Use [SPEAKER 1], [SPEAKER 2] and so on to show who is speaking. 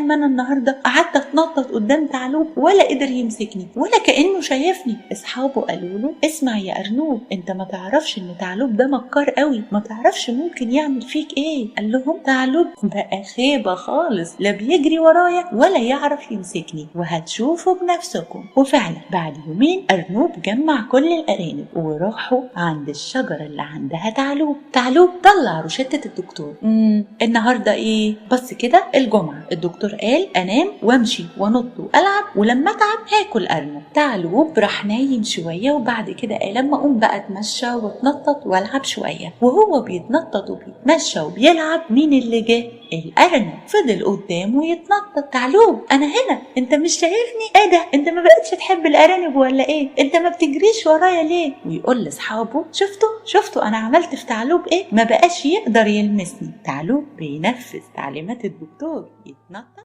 [SPEAKER 1] عشان ما انا النهارده قعدت اتنطط قدام تعلوب ولا قدر يمسكني ولا كأنه شايفني. اصحابه قالوا له اسمع يا ارنوب، انت ما تعرفش ان تعلوب ده مكار قوي، ما تعرفش ممكن يعمل فيك ايه. قال لهم تعلوب بقى خيبه خالص، لا بيجري ورايا ولا يعرف يمسكني، وهتشوفوا بنفسكم. وفعلا بعد يومين ارنوب جمع كل الارانب وراحوا عند الشجره اللي عندها تعلوب. تعلوب طلع روشته الدكتور. النهارده ايه؟ بص كده، الجمعه الدكتور قال انام وامشي وانط والعب، ولما اتعب هاكل ارنب. تعلوب راح نايم شويه، وبعد كده قال لما اقوم بقى اتمشى واتنطط والعب شويه. وهو بيتنطط وبيتمشى وبيلعب مين اللي جه؟ الارنب. فضل قدامه يتنطط. تعلوب انا هنا، انت مش شايفني؟ ايه ده، انت ما بقتش تحب الارانب ولا ايه؟ انت ما بتجريش ورايا ليه؟ ويقول لاصحابه شفتوا انا عملت في تعلوب ايه؟ ما بقاش يقدر يلمسني. تعلوب بينفذ تعليمات الدكتور، يتنطط